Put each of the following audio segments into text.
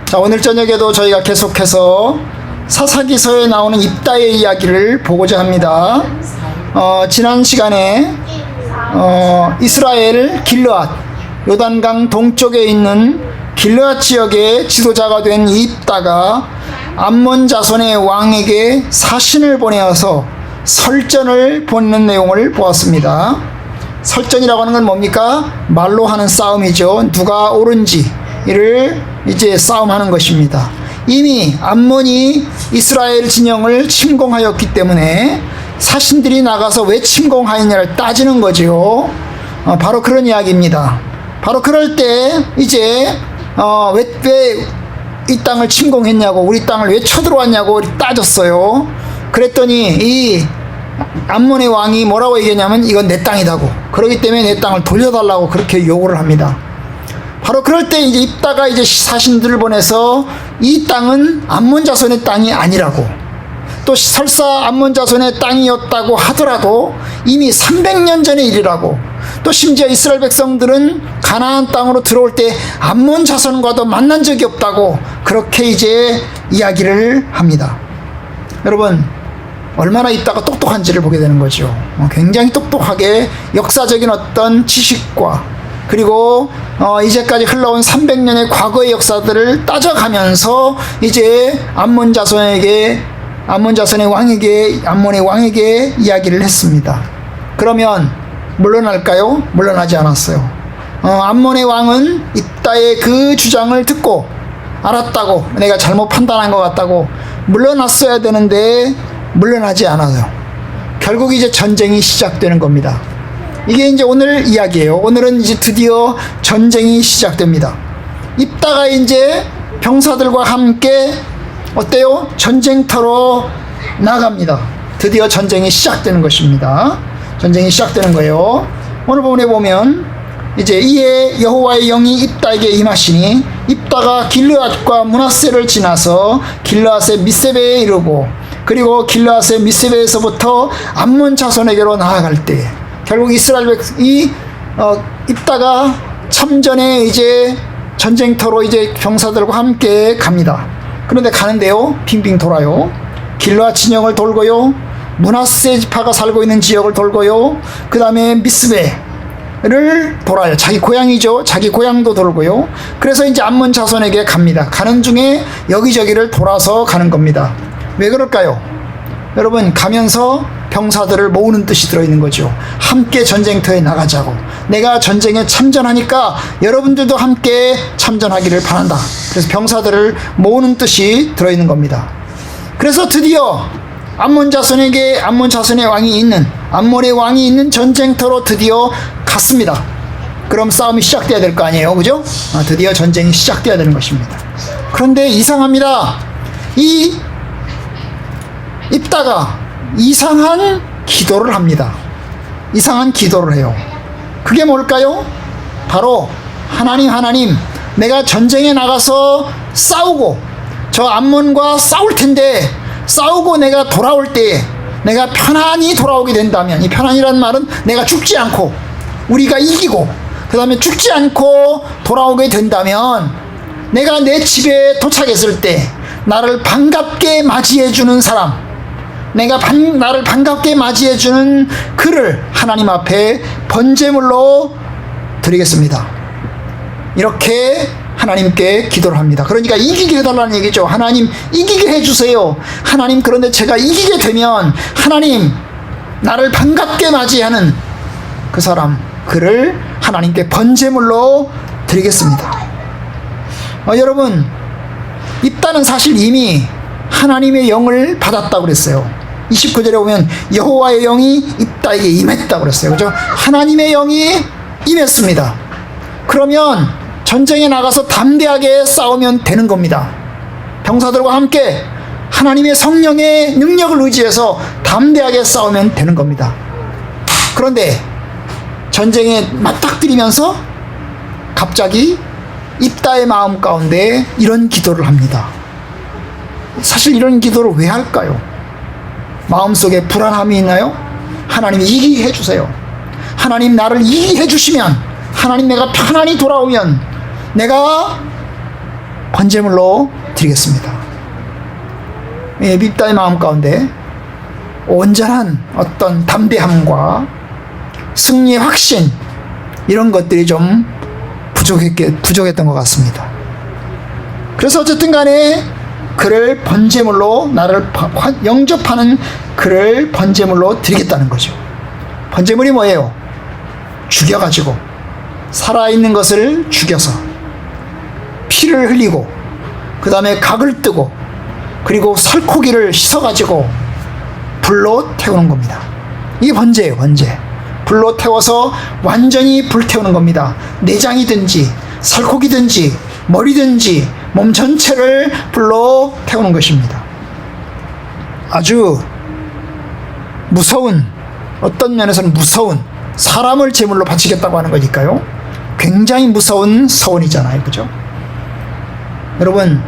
자, 오늘 저녁에도 저희가 계속해서 사사기서에 나오는 입다의 이야기를 보고자 합니다. 지난 시간에 이스라엘 길르앗, 요단강 동쪽에 있는 길르앗 지역의 지도자가 된 입다가 암몬 자손의 왕에게 사신을 보내어서 설전을 보내는 내용을 보았습니다. 설전이라고 하는 건 뭡니까? 말로 하는 싸움이죠. 누가 옳은지를 이제 싸움하는 것입니다. 이미 암몬이 이스라엘 진영을 침공하였기 때문에 사신들이 나가서 왜 침공하였냐를 따지는 거죠. 바로 그런 이야기입니다. 바로 그럴 때 이제 왜 이 땅을 침공했냐고, 우리 땅을 왜 쳐들어왔냐고 따졌어요. 그랬더니 이 암몬의 왕이 뭐라고 얘기했냐면 이건 내 땅이다고, 그렇기 때문에 내 땅을 돌려달라고 그렇게 요구를 합니다. 바로 그럴 때 이제 입다가 이제 사신들을 보내서 이 땅은 암몬 자손의 땅이 아니라고, 또 설사 암몬 자손의 땅이었다고 하더라도 이미 300년 전의 일이라고, 또 심지어 이스라엘 백성들은 가나안 땅으로 들어올 때 암몬 자손과도 만난 적이 없다고 그렇게 이제 이야기를 합니다. 여러분, 얼마나 입다가 똑똑한지를 보게 되는 거죠. 굉장히 똑똑하게 역사적인 어떤 지식과 그리고 이제까지 흘러온 300년의 과거의 역사들을 따져가면서 이제 암몬 자손의 왕에게 이야기를 했습니다. 그러면 물러날까요? 물러나지 않았어요. 암몬의 왕은 입다의 그 주장을 듣고 알았다고, 내가 잘못 판단한 것 같다고 물러났어야 되는데 물러나지 않아요. 결국 이제 전쟁이 시작되는 겁니다. 이게 이제 오늘 이야기예요. 오늘은 이제 드디어 전쟁이 시작됩니다. 입다가 이제 병사들과 함께 어때요? 전쟁터로 나갑니다. 드디어 전쟁이 시작되는 것입니다. 전쟁이 시작되는 거예요. 오늘 본문에 보면 이제 이에 여호와의 영이 입다에게 임하시니 입다가 길르앗과 므낫세를 지나서 길르앗의 미세베에 이르고, 그리고 길르앗의 미세베에서부터 암몬 자손에게로 나아갈 때, 결국 이스라엘 입다가 참전에 이제 전쟁터로 이제 병사들과 함께 갑니다. 그런데 가는데요, 빙빙 돌아요. 길르앗 진영을 돌고요, 므낫세 지파가 살고 있는 지역을 돌고요, 그 다음에 미스베를 돌아요. 자기 고향이죠. 자기 고향도 돌고요. 그래서 이제 암몬 자손에게 갑니다. 가는 중에 여기저기를 돌아서 가는 겁니다. 왜 그럴까요? 여러분, 가면서 병사들을 모으는 뜻이 들어있는 거죠. 함께 전쟁터에 나가자고. 내가 전쟁에 참전하니까 여러분들도 함께 참전하기를 바란다. 그래서 병사들을 모으는 뜻이 들어있는 겁니다. 그래서 드디어 암몬 자손의 암몬의 왕이 있는 전쟁터로 드디어 갔습니다. 그럼 싸움이 시작돼야 될 거 아니에요, 그죠? 드디어 전쟁이 시작돼야 되는 것입니다. 그런데 이상합니다. 이 입다가 이상한 기도를 합니다. 이상한 기도를 해요. 그게 뭘까요? 바로 하나님, 내가 전쟁에 나가서 싸우고 저 암몬과 싸울 텐데, 싸우고 내가 돌아올 때 내가 편안히 돌아오게 된다면, 이 편안이라는 말은 내가 죽지 않고 우리가 이기고 그 다음에 죽지 않고 돌아오게 된다면, 내가 내 집에 도착했을 때 나를 반갑게 맞이해주는 사람, 나를 반갑게 맞이해주는 그를 하나님 앞에 번제물로 드리겠습니다. 이렇게 하나님께 기도를 합니다. 그러니까 이기게 해달라는 얘기죠. 하나님, 이기게 해주세요. 하나님, 그런데 제가 이기게 되면 하나님, 나를 반갑게 맞이하는 그 사람, 그를 하나님께 번제물로 드리겠습니다. 여러분, 입다는 사실 이미 하나님의 영을 받았다고 그랬어요. 29절에 보면 여호와의 영이 입다에게 임했다고 그랬어요. 그죠? 하나님의 영이 임했습니다. 그러면 전쟁에 나가서 담대하게 싸우면 되는 겁니다. 병사들과 함께 하나님의 성령의 능력을 의지해서 담대하게 싸우면 되는 겁니다. 그런데 전쟁에 맞닥뜨리면서 갑자기 입다의 마음 가운데 이런 기도를 합니다. 사실 이런 기도를 왜 할까요? 마음속에 불안함이 있나요? 하나님, 이기게 해주세요. 하나님, 나를 이기게 해주시면, 하나님, 내가 편안히 돌아오면, 내가 번제물로 드리겠습니다. 밉다의 마음 가운데 온전한 어떤 담대함과 승리의 확신, 이런 것들이 좀 부족했던 것 같습니다. 그래서 어쨌든 간에 그를 번제물로, 나를 영접하는 그를 번제물로 드리겠다는 거죠. 번제물이 뭐예요? 죽여가지고, 살아있는 것을 죽여서 피를 흘리고, 그 다음에 각을 뜨고, 그리고 살코기를 씻어가지고 불로 태우는 겁니다. 이게 번제예요, 번제. 불로 태워서 완전히 불태우는 겁니다. 내장이든지 살코기든지 머리든지 몸 전체를 불로 태우는 것입니다. 아주 무서운, 어떤 면에서는 무서운, 사람을 제물로 바치겠다고 하는 거니까요. 굉장히 무서운 서원이잖아요. 그죠? 여러분,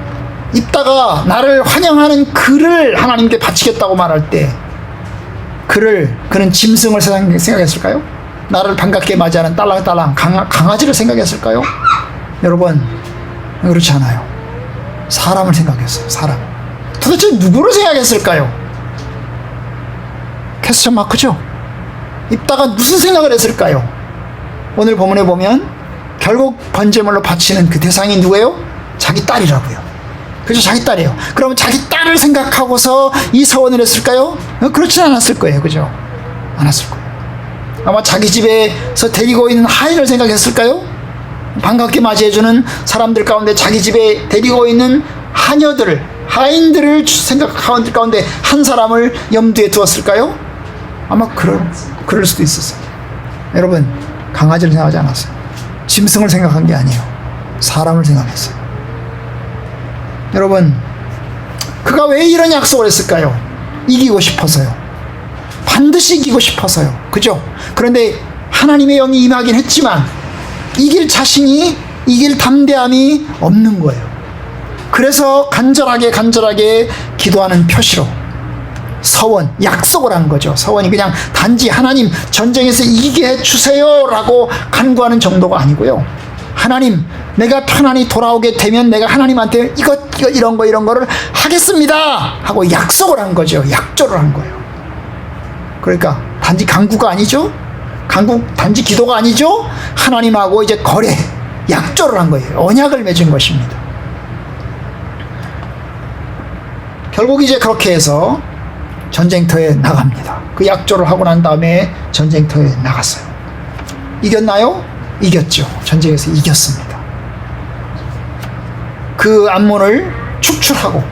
입다가 나를 환영하는 그를 하나님께 바치겠다고 말할 때 그는 짐승을 생각했을까요? 나를 반갑게 맞이하는 딸랑딸랑 강아지를 생각했을까요? 여러분, 그렇지 않아요. 사람을 생각했어요. 사람. 도대체 누구를 생각했을까요? 퀘스천 마크죠? 입다가 무슨 생각을 했을까요? 오늘 본문에 보면 결국 번제물로 바치는 그 대상이 누구예요? 자기 딸이라고요. 그죠? 자기 딸이에요. 그러면 자기 딸을 생각하고서 이 서원을 했을까요? 그렇진 않았을 거예요. 그죠? 않았을 거예요. 아마 자기 집에서 데리고 있는 하인을 생각했을까요? 반갑게 맞이해주는 사람들 가운데 자기 집에 데리고 있는 하인들을 생각하는 가운데 한 사람을 염두에 두었을까요? 아마 그럴 수도 있었어요. 여러분, 강아지를 생각하지 않았어요. 짐승을 생각한 게 아니에요. 사람을 생각했어요. 여러분, 그가 왜 이런 약속을 했을까요? 이기고 싶어서요. 반드시 이기고 싶어서요. 그죠? 그런데 하나님의 영이 임하긴 했지만 이길 자신이, 이길 담대함이 없는 거예요. 그래서 간절하게 기도하는 표시로 서원, 약속을 한 거죠. 서원이 그냥 단지 하나님 전쟁에서 이기게 해주세요 라고 간구하는 정도가 아니고요. 하나님, 내가 편안히 돌아오게 되면 내가 하나님한테 이런 거를 하겠습니다 하고 약속을 한 거죠. 약조를 한 거예요. 그러니까 단지 간구가 아니죠. 단지 기도가 아니죠. 하나님하고 이제 약조를 한 거예요. 언약을 맺은 것입니다. 결국 이제 그렇게 해서 전쟁터에 나갑니다. 그 약조를 하고 난 다음에 전쟁터에 나갔어요. 이겼나요? 이겼죠. 전쟁에서 이겼습니다. 그 암몬을 축출하고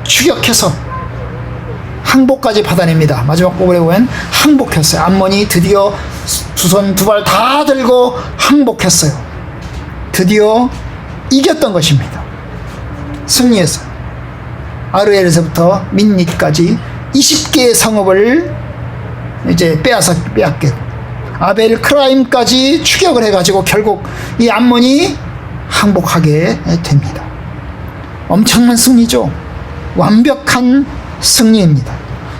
추격해서 항복까지 받아냅니다. 마지막 부분에 보면 항복했어요. 암몬이 드디어 두 손 두 발 다 들고 항복했어요. 드디어 이겼던 것입니다. 승리했어요. 아르엘에서부터 민닛까지 20개의 성읍을 이제 빼앗게 아벨 크라임까지 추격을 해가지고 결국 이 암몬이 항복하게 됩니다. 엄청난 승리죠. 완벽한 승리입니다.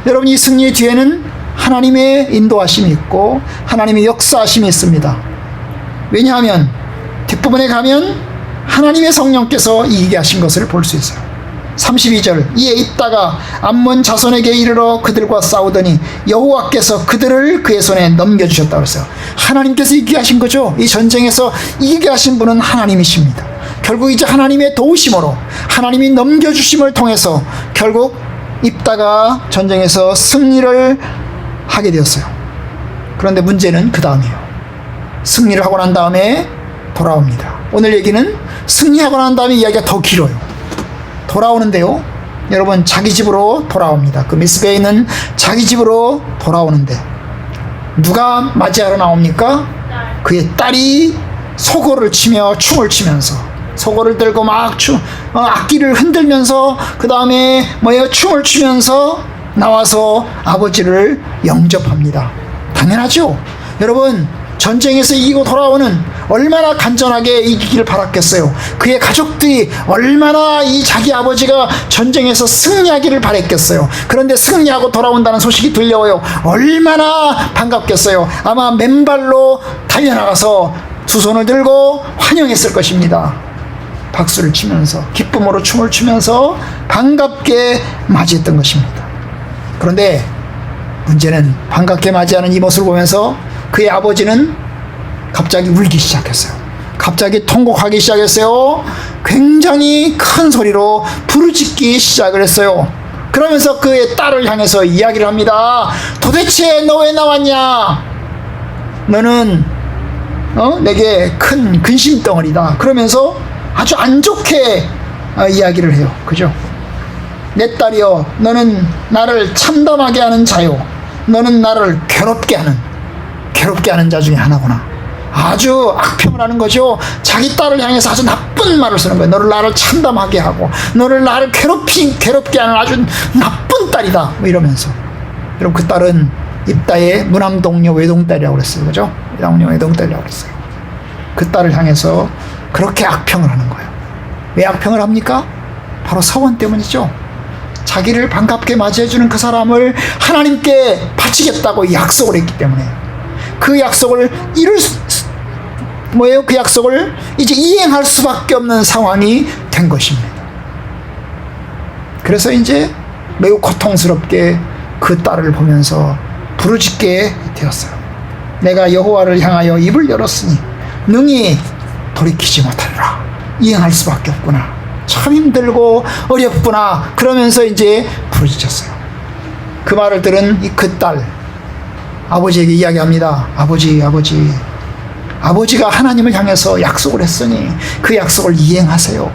여러분, 이 승리의 뒤에는 하나님의 인도하심이 있고 하나님의 역사하심이 있습니다. 왜냐하면 뒷부분에 가면 하나님의 성령께서 이기게 하신 것을 볼 수 있어요. 32절, 이에 입다가 암몬 자손에게 이르러 그들과 싸우더니 여호와께서 그들을 그의 손에 넘겨주셨다고 했어요. 하나님께서 이기게 하신 거죠. 이 전쟁에서 이기게 하신 분은 하나님이십니다. 결국 이제 하나님의 도우심으로, 하나님이 넘겨주심을 통해서 결국 입다가 전쟁에서 승리를 하게 되었어요. 그런데 문제는 그 다음이에요. 승리를 하고 난 다음에 돌아옵니다. 오늘 얘기는 승리하고 난 다음에 이야기가 더 길어요. 돌아오는데요, 여러분, 자기 집으로 돌아옵니다. 그 미스베에 있는 자기 집으로 돌아오는데 누가 맞이하러 나옵니까? 그의 딸이 소고를 치며 춤을 추면서, 소고를 들고 막 악기를 흔들면서 그 다음에 춤을 추면서 나와서 아버지를 영접합니다. 당연하죠. 여러분, 전쟁에서 이기고 돌아오는 얼마나 간절하게 이기기를 바랐겠어요. 그의 가족들이 얼마나 이 자기 아버지가 전쟁에서 승리하기를 바랬겠어요. 그런데 승리하고 돌아온다는 소식이 들려와요. 얼마나 반갑겠어요. 아마 맨발로 달려나가서 두 손을 들고 환영했을 것입니다. 박수를 치면서 기쁨으로 춤을 추면서 반갑게 맞이했던 것입니다. 그런데 문제는 반갑게 맞이하는 이 모습을 보면서 그의 아버지는 갑자기 울기 시작했어요. 갑자기 통곡하기 시작했어요. 굉장히 큰 소리로 부르짖기 시작을 했어요. 그러면서 그의 딸을 향해서 이야기를 합니다. 도대체 너 왜 나왔냐? 너는 내게 큰 근심덩어리다. 그러면서 아주 안 좋게 이야기를 해요. 그죠? 내 딸이여, 너는 나를 참담하게 하는 자요, 너는 나를 괴롭게 하는 자 중에 하나구나. 아주 악평을 하는 거죠. 자기 딸을 향해서 아주 나쁜 말을 쓰는 거예요. 너를 나를 참담하게 하고 나를 괴롭게 하는 아주 나쁜 딸이다, 뭐 이러면서. 여러분, 그 딸은 입다의 무남동녀 외동딸이라고 그랬어요. 그죠? 무남동녀 외동딸이라고 그랬어요. 그 딸을 향해서 그렇게 악평을 하는 거예요. 왜 악평을 합니까? 바로 서원 때문이죠. 자기를 반갑게 맞이해주는 그 사람을 하나님께 바치겠다고 약속을 했기 때문에 그 약속을 그 약속을 이제 이행할 수밖에 없는 상황이 된 것입니다. 그래서 이제 매우 고통스럽게 그 딸을 보면서 부르짖게 되었어요. 내가 여호와를 향하여 입을 열었으니 능히 돌이키지 못하리라. 이행할 수밖에 없구나. 참 힘들고 어렵구나. 그러면서 이제 부르짖었어요. 그 말을 들은 그 딸, 아버지에게 이야기합니다. 아버지가 하나님을 향해서 약속을 했으니 그 약속을 이행하세요.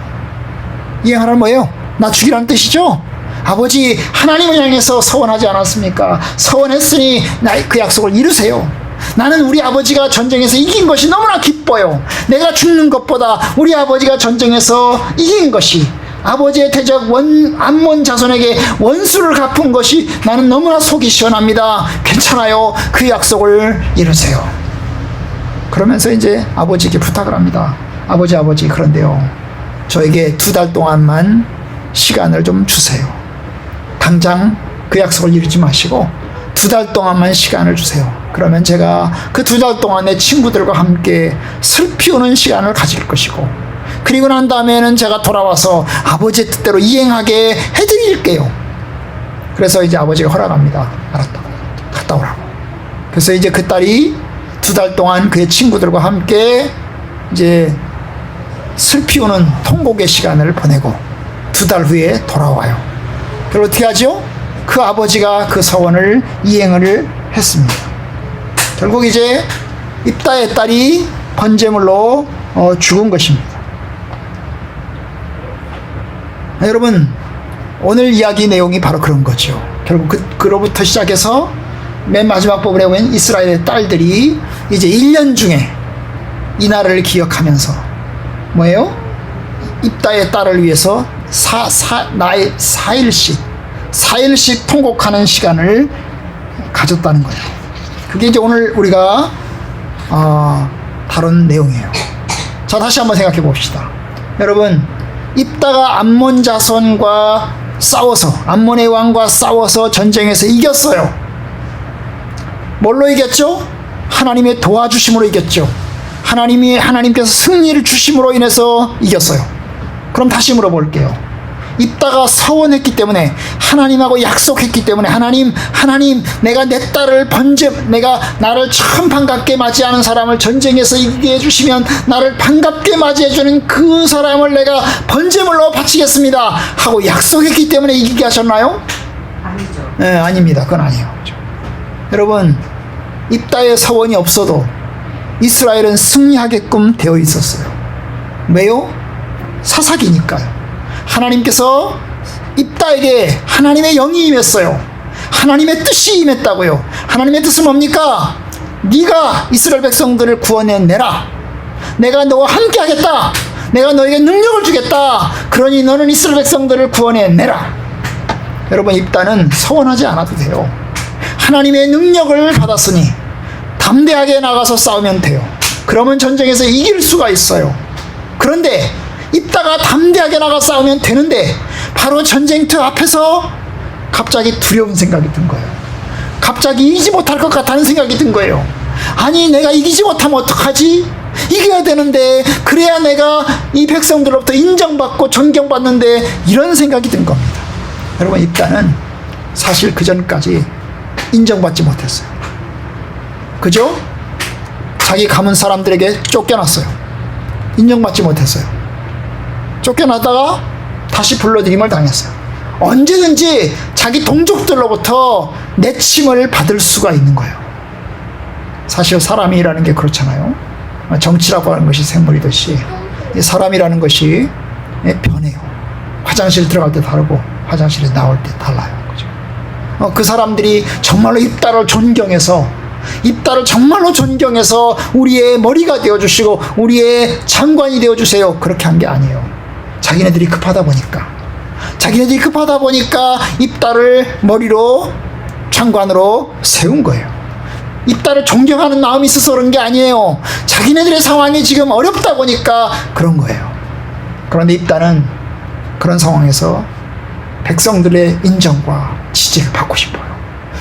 이행하라는 뭐예요? 나 죽이라는 뜻이죠? 아버지, 하나님을 향해서 서원하지 않았습니까? 서원했으니 그 약속을 이루세요. 나는 우리 아버지가 전쟁에서 이긴 것이 너무나 기뻐요. 내가 죽는 것보다 우리 아버지가 전쟁에서 이긴 것이, 아버지의 대적 암몬 자손에게 원수를 갚은 것이 나는 너무나 속이 시원합니다. 괜찮아요. 그 약속을 이루세요. 그러면서 이제 아버지에게 부탁을 합니다. 아버지, 그런데요, 저에게 2달 동안만 시간을 좀 주세요. 당장 그 약속을 이루지 마시고 2달 동안만 시간을 주세요. 그러면 제가 그 2달 동안 내 친구들과 함께 슬피 우는 시간을 가질 것이고, 그리고 난 다음에는 제가 돌아와서 아버지의 뜻대로 이행하게 해드릴게요. 그래서 이제 아버지가 허락합니다. 알았다고, 갔다 오라고. 그래서 이제 그 딸이 2달 동안 그의 친구들과 함께 이제 슬피 우는 통곡의 시간을 보내고 2달 후에 돌아와요. 그리고 어떻게 하죠? 그 아버지가 그 서원을 이행을 했습니다. 결국 이제 입다의 딸이 번제물로 죽은 것입니다. 여러분, 오늘 이야기 내용이 바로 그런 거죠. 결국 그로부터 시작해서 맨 마지막 부분에 보면 이스라엘의 딸들이 이제 1년 중에 이 날을 기억하면서 뭐예요? 입다의 딸을 위해서 4일씩 통곡하는 시간을 가졌다는 거예요. 그게 이제 오늘 우리가 다룬 내용이에요. 자, 다시 한번 생각해 봅시다. 여러분, 입다가 암몬 자손과 싸워서, 암몬의 왕과 싸워서 전쟁에서 이겼어요. 뭘로 이겼죠? 하나님의 도와주심으로 이겼죠. 하나님께서 승리를 주심으로 인해서 이겼어요. 그럼 다시 물어볼게요. 입다가 서원했기 때문에, 하나님하고 약속했기 때문에, 하나님, 내가 내 딸을 내가 나를 참 반갑게 맞이하는 사람을 전쟁에서 이기게 해주시면 나를 반갑게 맞이해주는 그 사람을 내가 번제물로 바치겠습니다 하고 약속했기 때문에 이기게 하셨나요? 아니죠. 네, 아닙니다. 그건 아니에요. 그렇죠? 여러분, 입다의 서원이 없어도 이스라엘은 승리하게끔 되어 있었어요. 왜요? 사사기니까요. 하나님께서 입다에게 하나님의 영이 임했어요. 하나님의 뜻이 임했다고요. 하나님의 뜻은 뭡니까? 네가 이스라엘 백성들을 구원해내라. 내가 너와 함께 하겠다. 내가 너에게 능력을 주겠다. 그러니 너는 이스라엘 백성들을 구원해내라. 여러분, 입다는 서원하지 않아도 돼요. 하나님의 능력을 받았으니 담대하게 나가서 싸우면 돼요. 그러면 전쟁에서 이길 수가 있어요. 그런데 입다가 담대하게 나가 싸우면 되는데, 바로 전쟁터 앞에서 갑자기 두려운 생각이 든 거예요. 갑자기 이기지 못할 것 같다는 생각이 든 거예요. 아니, 내가 이기지 못하면 어떡하지? 이겨야 되는데, 그래야 내가 이 백성들로부터 인정받고 존경받는데, 이런 생각이 든 겁니다. 여러분, 입다는 사실 그 전까지 인정받지 못했어요. 그죠? 자기 가문 사람들에게 쫓겨났어요. 인정받지 못했어요. 쫓겨나다가 다시 불러들임을 당했어요. 언제든지 자기 동족들로부터 내침을 받을 수가 있는 거예요. 사실 사람이라는 게 그렇잖아요. 정치라고 하는 것이 생물이듯이 사람이라는 것이 변해요. 화장실 들어갈 때 다르고 화장실에 나올 때 달라요. 그죠? 그 사람들이 정말로 입다를 존경해서, 입다를 정말로 존경해서 우리의 머리가 되어주시고 우리의 장관이 되어주세요, 그렇게 한 게 아니에요. 자기네들이 급하다 보니까 입다를 머리로 장관으로 세운 거예요. 입다를 존경하는 마음이 있어서 그런 게 아니에요. 자기네들의 상황이 지금 어렵다 보니까 그런 거예요. 그런데 입다는 그런 상황에서 백성들의 인정과 지지를 받고 싶어요.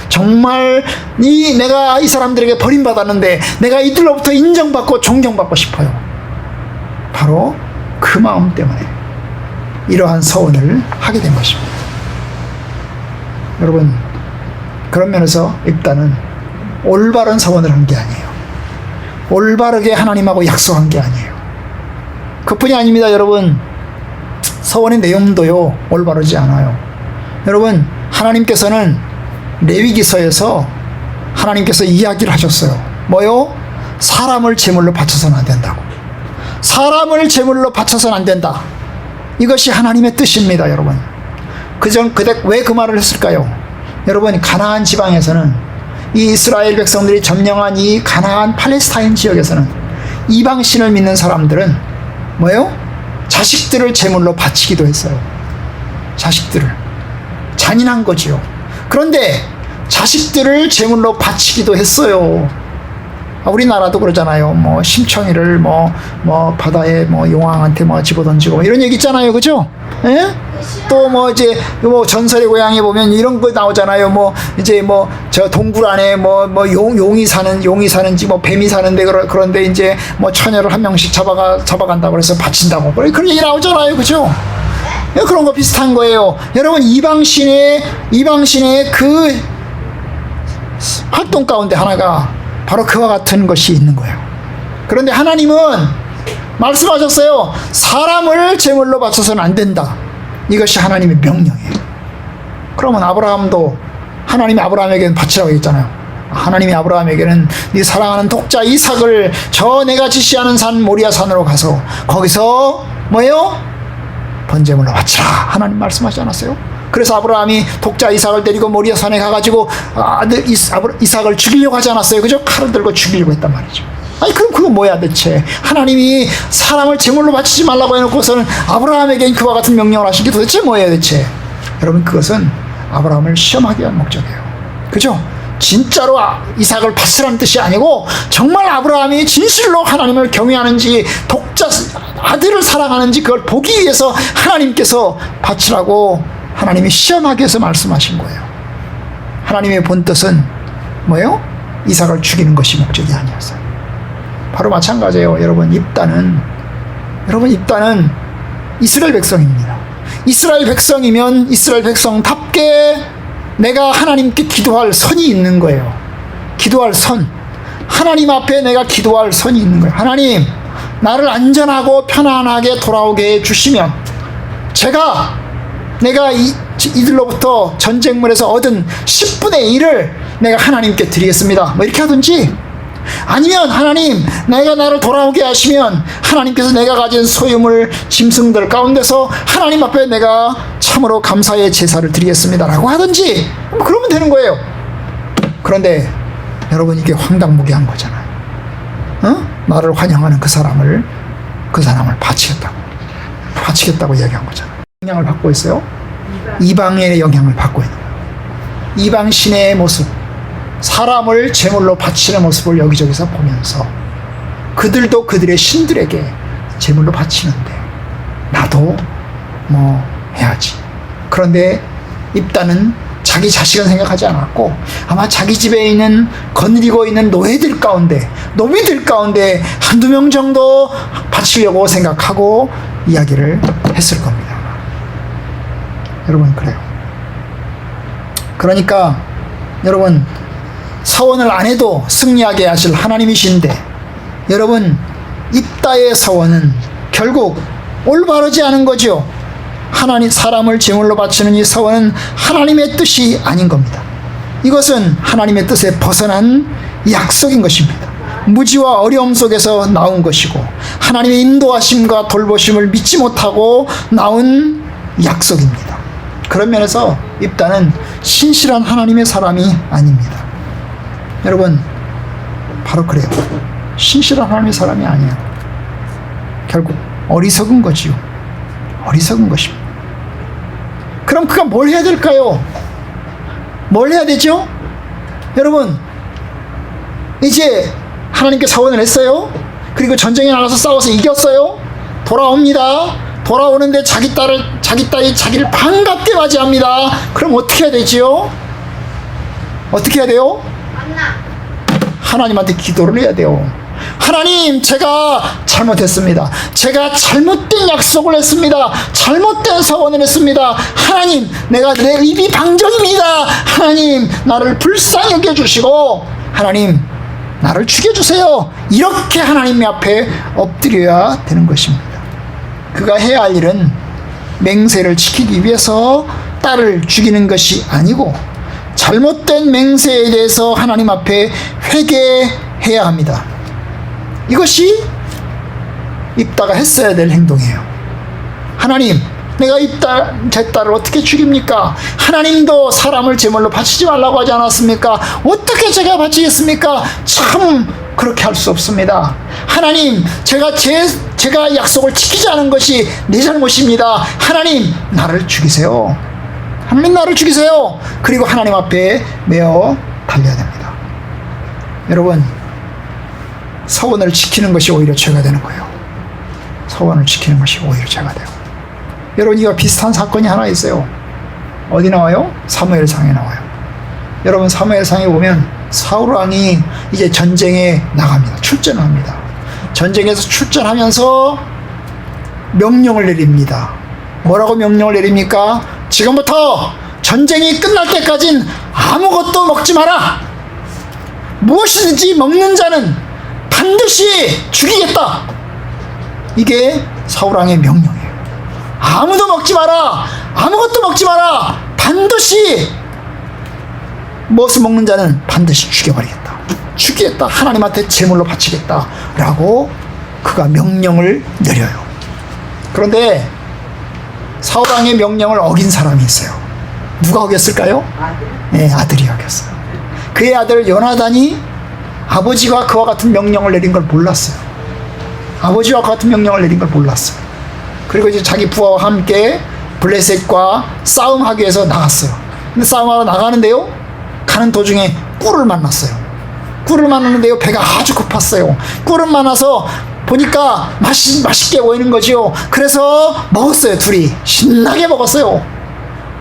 정말 내가 이 사람들에게 버림받았는데 내가 이들로부터 인정받고 존경받고 싶어요. 바로 그 마음 때문에 이러한 서원을 하게 된 것입니다. 여러분, 그런 면에서 입다는 올바른 서원을 한 게 아니에요. 올바르게 하나님하고 약속한 게 아니에요. 그뿐이 아닙니다. 여러분, 서원의 내용도요 올바르지 않아요. 여러분, 하나님께서는 레위기서에서 하나님께서 이야기를 하셨어요. 뭐요? 사람을 제물로 바쳐서는 안 된다고. 사람을 제물로 바쳐서는 안 된다. 이것이 하나님의 뜻입니다. 여러분, 그때 왜 그 말을 했을까요? 여러분, 가나안 지방에서는, 이 이스라엘 백성들이 점령한 이 가나안 팔레스타인 지역에서는 이방신을 믿는 사람들은 뭐예요? 자식들을 제물로 바치기도 했어요. 자식들을. 잔인한 거지요. 그런데 자식들을 제물로 바치기도 했어요. 우리나라도 그러잖아요. 뭐 심청이를 바다에 용왕한테 집어던지고 이런 얘기 있잖아요. 그죠? 예? 또 이제 전설의 고향에 보면 이런 거 나오잖아요. 저 동굴 안에 용이 사는지 뱀이 사는데, 그런데 이제 처녀를 한 명씩 잡아간다고 그래서 바친다고 그런 얘기 나오잖아요. 그죠? 그런 거 비슷한 거예요. 여러분, 이방신의 그 활동 가운데 하나가 바로 그와 같은 것이 있는 거예요. 그런데 하나님은 말씀하셨어요. 사람을 제물로 바쳐서는 안 된다. 이것이 하나님의 명령이에요. 그러면 아브라함도, 하나님이 아브라함에게는 바치라고 했잖아요. 하나님이 아브라함에게는 네 사랑하는 독자 이삭을 저 내가 지시하는 산 모리아 산으로 가서 거기서 번제물로 바치라, 하나님 말씀하지 않았어요? 그래서 아브라함이 독자 이삭을 데리고 모리아 산에 가가지고 아들 이삭을 죽이려고 하지 않았어요? 그죠? 칼을 들고 죽이려고 했단 말이죠. 아니, 그럼 그거 뭐야 대체? 하나님이 사람을 제물로 바치지 말라고 해놓고서는 아브라함에겐 그와 같은 명령을 하신 게 도대체 뭐예요 대체? 여러분, 그것은 아브라함을 시험하기 위한 목적이에요. 그죠? 진짜로 이삭을 바치라는 뜻이 아니고, 정말 아브라함이 진실로 하나님을 경외하는지, 독자 아들을 사랑하는지 그걸 보기 위해서 하나님께서 바치라고 하나님이 시험하기 위해서 말씀하신 거예요. 하나님의 본 뜻은 뭐예요? 이삭을 죽이는 것이 목적이 아니었어요. 바로 마찬가지예요. 여러분, 입다는 이스라엘 백성입니다. 이스라엘 백성이면 이스라엘 백성답게 내가 하나님께 기도할 선이 있는 거예요. 기도할 선. 하나님 앞에 내가 기도할 선이 있는 거예요. 하나님, 나를 안전하고 편안하게 돌아오게 해주시면 내가 이들로부터 전쟁물에서 얻은 10분의 1을 내가 하나님께 드리겠습니다. 이렇게 하든지, 아니면 하나님, 내가 나를 돌아오게 하시면 하나님께서 내가 가진 소유물, 짐승들 가운데서 하나님 앞에 내가 참으로 감사의 제사를 드리겠습니다 라고 하든지, 그러면 되는 거예요. 그런데 여러분, 이게 황당무계한 거잖아요. 나를 환영하는 그 사람을 바치겠다고 이야기한 거잖아요. 영향을 받고 있어요. 이방의 영향을 받고 있는 거예요. 이방신의 모습, 사람을 제물로 바치는 모습을 여기저기서 보면서 그들도 그들의 신들에게 제물로 바치는데 나도 해야지. 그런데 입다는 자기 자식은 생각하지 않았고 아마 자기 집에 있는 거느리고 있는 노예들 가운데, 노비들 가운데 한두 명 정도 바치려고 생각하고 이야기를 했을 겁니다. 여러분, 그래요. 그러니까 여러분, 서원을 안 해도 승리하게 하실 하나님이신데, 여러분, 입다의 서원은 결국 올바르지 않은 거죠. 하나님, 사람을 제물로 바치는 이 서원은 하나님의 뜻이 아닌 겁니다. 이것은 하나님의 뜻에 벗어난 약속인 것입니다. 무지와 어려움 속에서 나온 것이고 하나님의 인도하심과 돌보심을 믿지 못하고 나온 약속입니다. 그런 면에서 입다는 신실한 하나님의 사람이 아닙니다. 여러분, 바로 그래요. 신실한 하나님의 사람이 아니에요. 결국 어리석은 거지요. 어리석은 것입니다. 그럼 그가 뭘 해야 될까요? 뭘 해야 되죠? 여러분, 이제 하나님께 서원을 했어요. 그리고 전쟁에 나가서 싸워서 이겼어요. 돌아옵니다. 돌아오는데 자기 딸이 자기를 반갑게 맞이합니다. 그럼 어떻게 해야 되지요? 어떻게 해야 돼요? 하나님한테 기도를 해야 돼요. 하나님, 제가 잘못했습니다. 제가 잘못된 약속을 했습니다. 잘못된 서원을 했습니다. 하나님, 내가 내 입이 방정입니다. 하나님, 나를 불쌍히 여겨주시고 하나님, 나를 죽여주세요. 이렇게 하나님 앞에 엎드려야 되는 것입니다. 그가 해야 할 일은 맹세를 지키기 위해서 딸을 죽이는 것이 아니고 잘못된 맹세에 대해서 하나님 앞에 회개해야 합니다. 이것이 입다가 했어야 될 행동이에요. 하나님, 내가 제 딸을 어떻게 죽입니까? 하나님도 사람을 제물로 바치지 말라고 하지 않았습니까? 어떻게 제가 바치겠습니까? 참 그렇게 할 수 없습니다. 하나님, 제가 약속을 지키지 않은 것이 내 잘못입니다. 하나님, 나를 죽이세요. 하나님, 나를 죽이세요. 그리고 하나님 앞에 메어 달려야 됩니다. 여러분, 서원을 지키는 것이 오히려 죄가 되는 거예요. 서원을 지키는 것이 오히려 죄가 돼요. 여러분, 이와 비슷한 사건이 하나 있어요. 어디 나와요? 사무엘상에 나와요. 여러분, 사무엘상에 보면 사울 왕이 이제 전쟁에 나갑니다. 출전을 합니다. 전쟁에서 출전하면서 명령을 내립니다. 뭐라고 명령을 내립니까? 지금부터 전쟁이 끝날 때까지는 아무것도 먹지 마라. 무엇이든지 먹는 자는 반드시 죽이겠다. 이게 사울왕의 명령이에요. 아무도 먹지 마라. 아무것도 먹지 마라. 반드시 무엇을 먹는 자는 반드시 죽여버리겠다. 죽이겠다. 하나님한테 제물로 바치겠다. 라고 그가 명령을 내려요. 그런데 사울왕의 명령을 어긴 사람이 있어요. 누가 어겼을까요? 네, 아들이 어겼어요. 그의 아들 요나단이 아버지가 그와 같은 명령을 내린 걸 몰랐어요. 아버지와 같은 명령을 내린 걸 몰랐어요. 그리고 이제 자기 부하와 함께 블레셋과 싸움하기 위해서 나갔어요. 근데 싸움하러 나가는데요, 가는 도중에 꿀을 만났어요. 꿀을 만났는데요, 배가 아주 고팠어요. 꿀을 만나서 보니까 맛있게 보이는 거지요. 그래서 먹었어요. 둘이 신나게 먹었어요.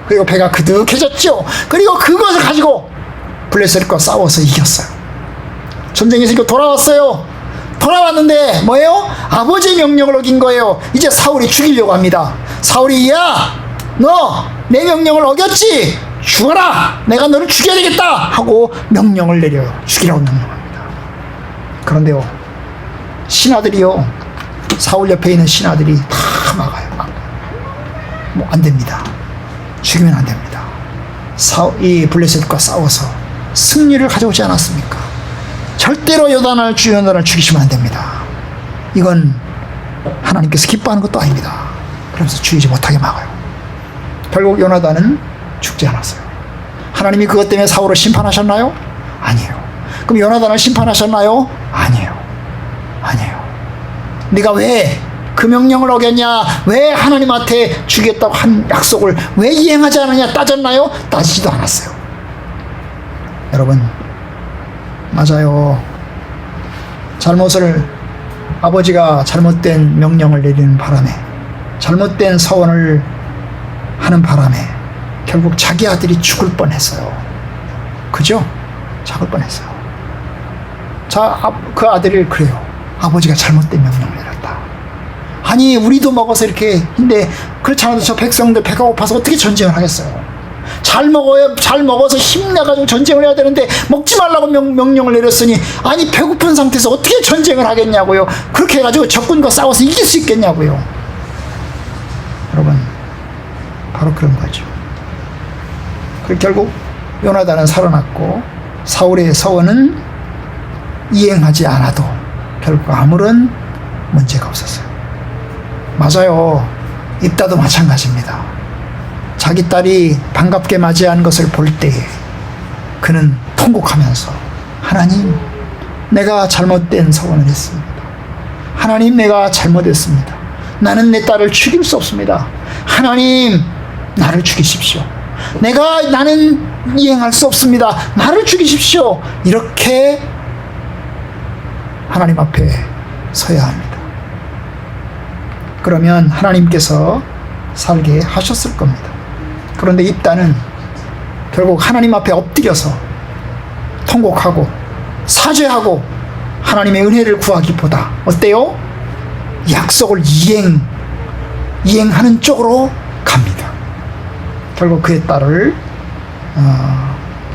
그리고 배가 그득해졌죠. 그리고 그것을 가지고 블레셋과 싸워서 이겼어요. 전쟁에서 이거 돌아왔어요. 돌아왔는데 뭐예요? 아버지의 명령을 어긴 거예요. 이제 사울이 죽이려고 합니다. 사울이, 야, 너 내 명령을 어겼지? 죽어라. 내가 너를 죽여야 되겠다 하고 명령을 내려요. 죽이라고 명령합니다. 그런데요, 신하들이요, 사울 옆에 있는 신하들이 다 막아요. 뭐 안 됩니다. 죽이면 안 됩니다. 이 블레셋과 싸워서 승리를 가져오지 않았습니까? 절대로 요나단을 죽이시면 안 됩니다. 이건 하나님께서 기뻐하는 것도 아닙니다. 그러면서 죽이지 못하게 막아요. 결국 요나단은 죽지 않았어요. 하나님이 그것 때문에 사울을 심판하셨나요? 아니에요. 그럼 요나단을 심판하셨나요? 아니에요. 아니에요. 네가 왜 그 명령을 어겼냐? 왜 하나님한테 주겠다고 한 약속을 왜 이행하지 않느냐 따졌나요? 따지지도 않았어요. 여러분, 맞아요. 아버지가 잘못된 명령을 내리는 바람에, 잘못된 서원을 하는 바람에 결국 자기 아들이 죽을 뻔했어요. 그죠? 죽을 뻔했어요. 그 아들이 그래요. 아버지가 잘못된 명령을 내렸다. 아니 우리도 먹어서 이렇게 근데 그렇지 않아도 저 백성들 배가 고파서 어떻게 전쟁을 하겠어요. 잘 먹어서 힘내가지고 전쟁을 해야 되는데 먹지 말라고 명령을 내렸으니 아니 배고픈 상태에서 어떻게 전쟁을 하겠냐고요. 그렇게 해가지고 적군과 싸워서 이길 수 있겠냐고요. 여러분 바로 그런 거죠. 결국 요나단은 살아났고 사울의 서원은 이행하지 않아도 결국 아무런 문제가 없었어요. 맞아요. 입다도 마찬가지입니다. 자기 딸이 반갑게 맞이한 것을 볼 때에 그는 통곡하면서 하나님 내가 잘못된 서원을 했습니다. 하나님 내가 잘못했습니다. 나는 내 딸을 죽일 수 없습니다. 하나님 나를 죽이십시오. 나는 이행할 수 없습니다. 나를 죽이십시오. 이렇게 하나님 앞에 서야 합니다. 그러면 하나님께서 살게 하셨을 겁니다. 그런데 입다는 결국 하나님 앞에 엎드려서 통곡하고 사죄하고 하나님의 은혜를 구하기보다 어때요? 약속을 이행하는 쪽으로 갑니다. 결국 그의 딸을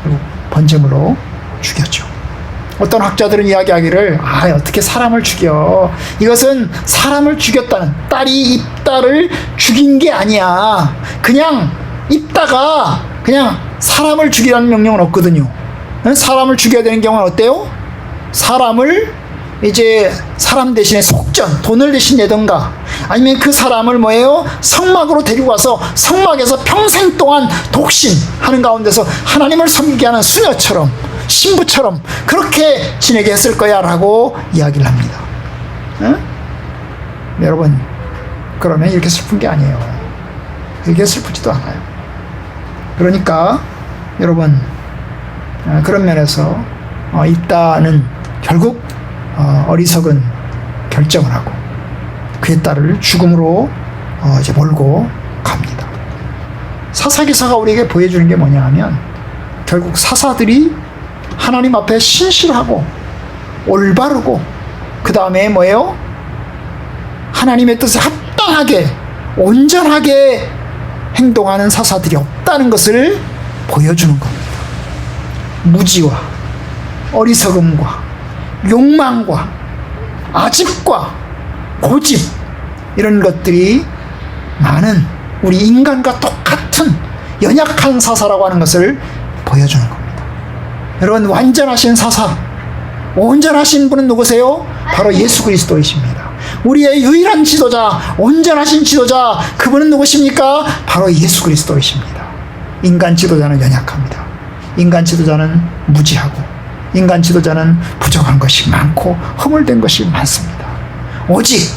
결국 번제물로 죽였죠. 어떤 학자들은 이야기하기를 어떻게 사람을 죽여. 이것은 사람을 죽였다는 딸이 입다를 죽인 게 아니야. 그냥 입다가 그냥 사람을 죽이라는 명령은 없거든요. 사람을 죽여야 되는 경우는 어때요? 사람 대신에 속전, 돈을 대신 내던가 아니면 그 사람을 성막으로 데리고 가서 성막에서 평생 동안 독신하는 가운데서 하나님을 섬기게 하는 수녀처럼 신부처럼 그렇게 지내게 했을 거야 라고 이야기를 합니다. 여러분 그러면 이렇게 슬픈 게 아니에요. 이렇게 슬프지도 않아요. 그러니까 여러분 그런 면에서 입다는 결국 어리석은 결정을 하고 그의 딸을 죽음으로 이제 몰고 갑니다. 사사기사가 우리에게 보여주는 게 뭐냐 하면 결국 사사들이 하나님 앞에 신실하고 올바르고 그 다음에 하나님의 뜻에 합당하게 온전하게 행동하는 사사들이 없다는 것을 보여주는 겁니다. 무지와 어리석음과 욕망과 아집과 고집 이런 것들이 많은 우리 인간과 똑같은 연약한 사사라고 하는 것을 보여주는 겁니다. 여러분 완전하신 사사, 온전하신 분은 누구세요? 바로 예수 그리스도이십니다. 우리의 유일한 지도자, 온전하신 지도자, 그분은 누구십니까? 바로 예수 그리스도이십니다. 인간 지도자는 연약합니다. 인간 지도자는 무지하고 인간 지도자는 부족한 것이 많고 허물된 것이 많습니다. 오직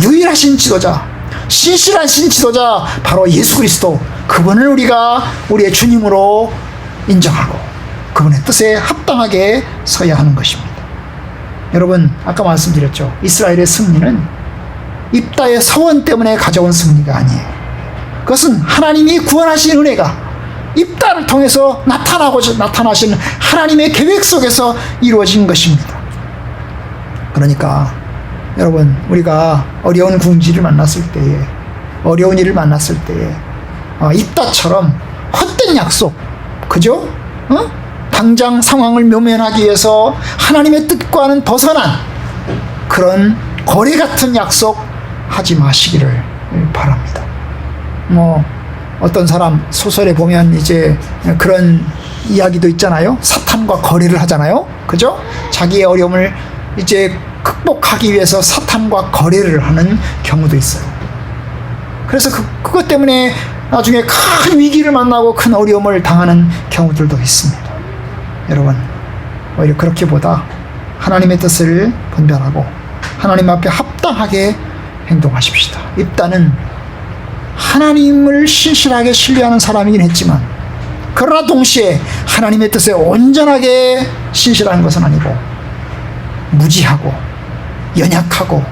유일하신 지도자, 신실하신 지도자 바로 예수 그리스도, 그분을 우리가 우리의 주님으로 인정하고 그분의 뜻에 합당하게 서야 하는 것입니다. 여러분 아까 말씀드렸죠. 이스라엘의 승리는 입다의 서원 때문에 가져온 승리가 아니에요. 그것은 하나님이 구원하신 은혜가 입다를 통해서 나타나신 하나님의 계획 속에서 이루어진 것입니다. 그러니까 여러분 우리가 어려운 궁지를 만났을 때에 어려운 일을 만났을 때에 입다처럼 헛된 약속, 그죠? 당장 상황을 묘면하기 위해서 하나님의 뜻과는 벗어난 그런 거래 같은 약속 하지 마시기를 바랍니다. 어떤 사람 소설에 보면 이제 그런 이야기도 있잖아요. 사탄과 거래를 하잖아요. 그죠? 자기의 어려움을 이제 극복하기 위해서 사탄과 거래를 하는 경우도 있어요. 그래서 그것 때문에 나중에 큰 위기를 만나고 큰 어려움을 당하는 경우들도 있습니다. 여러분 오히려 그렇게보다 하나님의 뜻을 분별하고 하나님 앞에 합당하게 행동하십시다. 입다는 하나님을 신실하게 신뢰하는 사람이긴 했지만 그러나 동시에 하나님의 뜻에 온전하게 신실한 것은 아니고 무지하고 연약하고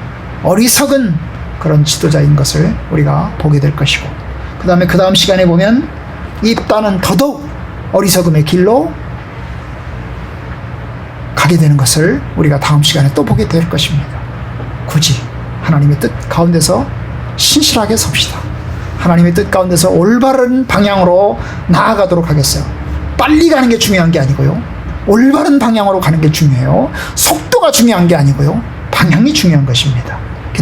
어리석은 그런 지도자인 것을 우리가 보게 될 것이고 그 다음 시간에 보면 입다는 더더욱 어리석음의 길로 가게 되는 것을 우리가 다음 시간에 또 보게 될 것입니다. 굳이 하나님의 뜻 가운데서 신실하게 섭시다. 하나님의 뜻 가운데서 올바른 방향으로 나아가도록 하겠어요. 빨리 가는 게 중요한 게 아니고요. 올바른 방향으로 가는 게 중요해요. 속도가 중요한 게 아니고요. 방향이 중요한 것입니다.